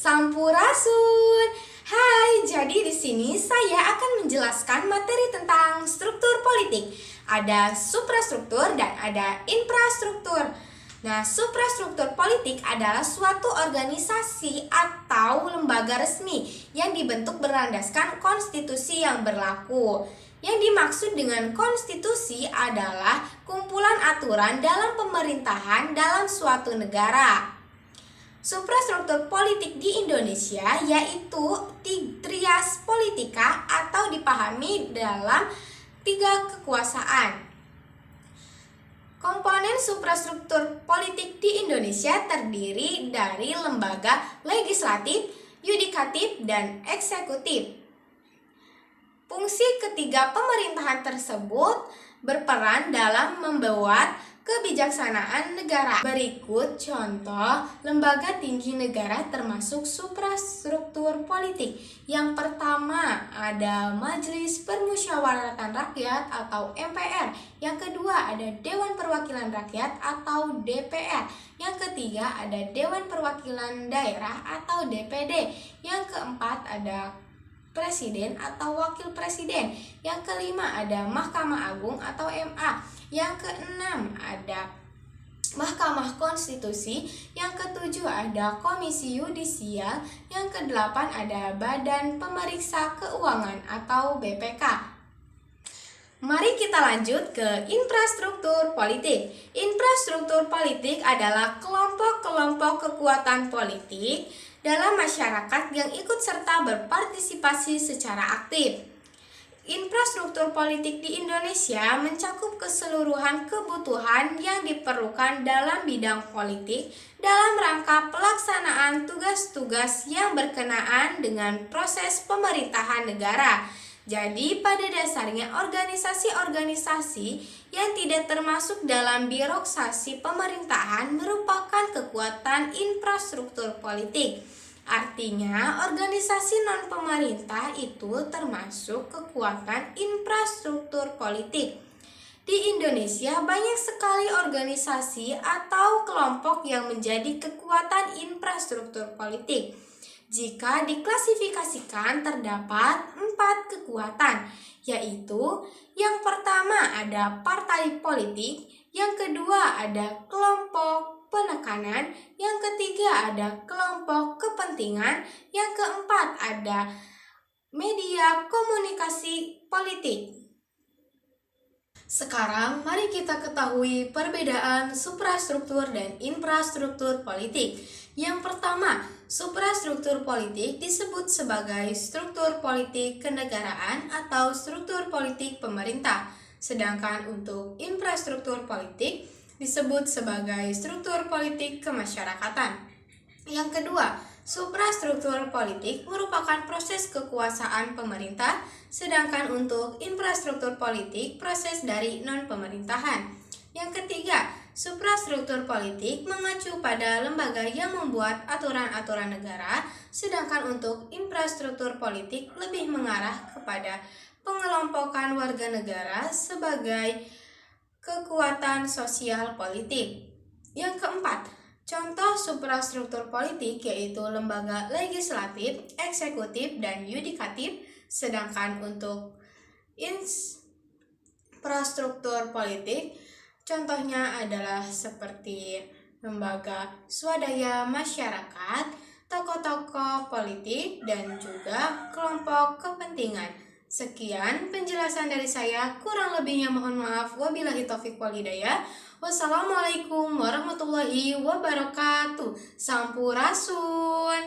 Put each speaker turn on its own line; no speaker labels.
Sampurasun. Hai, jadi di sini saya akan menjelaskan materi tentang struktur politik. Ada suprastruktur dan ada infrastruktur. Nah, suprastruktur politik adalah suatu organisasi atau lembaga resmi yang dibentuk berlandaskan konstitusi yang berlaku. Yang dimaksud dengan konstitusi adalah kumpulan aturan dalam pemerintahan dalam suatu negara. Suprastruktur politik di Indonesia yaitu trias politika atau dipahami dalam 3 kekuasaan. Komponen suprastruktur politik di Indonesia terdiri dari lembaga legislatif, yudikatif, dan eksekutif. Fungsi ketiga pemerintahan tersebut berperan dalam membuat kebijaksanaan negara. Berikut contoh lembaga tinggi negara termasuk suprastruktur politik. Yang pertama ada Majelis Permusyawaratan Rakyat atau MPR. Yang kedua ada Dewan Perwakilan Rakyat atau DPR. Yang ketiga ada Dewan Perwakilan Daerah atau DPD. Yang keempat ada Presiden atau Wakil Presiden. Yang kelima ada Mahkamah Agung atau MA. Yang keenam ada Mahkamah Konstitusi. Yang ketujuh ada Komisi Yudisial. Yang kedelapan ada Badan Pemeriksa Keuangan atau BPK. Mari kita lanjut ke infrastruktur politik. Infrastruktur politik adalah kelompok-kelompok kekuatan politik dalam masyarakat yang ikut serta berpartisipasi secara aktif. Infrastruktur politik di Indonesia mencakup keseluruhan kebutuhan yang diperlukan dalam bidang politik dalam rangka pelaksanaan tugas-tugas yang berkenaan dengan proses pemerintahan negara. Jadi pada dasarnya organisasi-organisasi yang tidak termasuk dalam birokrasi pemerintahan merupakan kekuatan infrastruktur politik. Artinya, organisasi non-pemerintah itu termasuk kekuatan infrastruktur politik. Di Indonesia banyak sekali organisasi atau kelompok yang menjadi kekuatan infrastruktur politik. Jika diklasifikasikan terdapat 4 kekuatan, yaitu yang pertama ada partai politik, yang kedua ada kelompok penekanan, yang ketiga ada kelompok kepentingan, yang keempat ada media komunikasi politik. Sekarang mari kita ketahui perbedaan suprastruktur dan infrastruktur politik. Yang pertama, suprastruktur politik disebut sebagai struktur politik kenegaraan atau struktur politik pemerintah. Sedangkan untuk infrastruktur politik disebut sebagai struktur politik kemasyarakatan. Yang kedua, suprastruktur politik merupakan proses kekuasaan pemerintah, sedangkan untuk infrastruktur politik proses dari non-pemerintahan. Yang ketiga, suprastruktur politik mengacu pada lembaga yang membuat aturan-aturan negara, sedangkan untuk infrastruktur politik lebih mengarah kepada pengelompokan warga negara sebagai kekuatan sosial politik. Yang keempat, contoh suprastruktur politik yaitu lembaga legislatif, eksekutif, dan yudikatif, sedangkan untuk infrastruktur politik contohnya adalah seperti lembaga swadaya masyarakat, tokoh-tokoh politik, dan juga kelompok kepentingan. Sekian penjelasan dari saya, kurang lebihnya mohon maaf. Wabillahi taufiq wal hidayah. Wassalamualaikum warahmatullahi wabarakatuh. Sampurasun.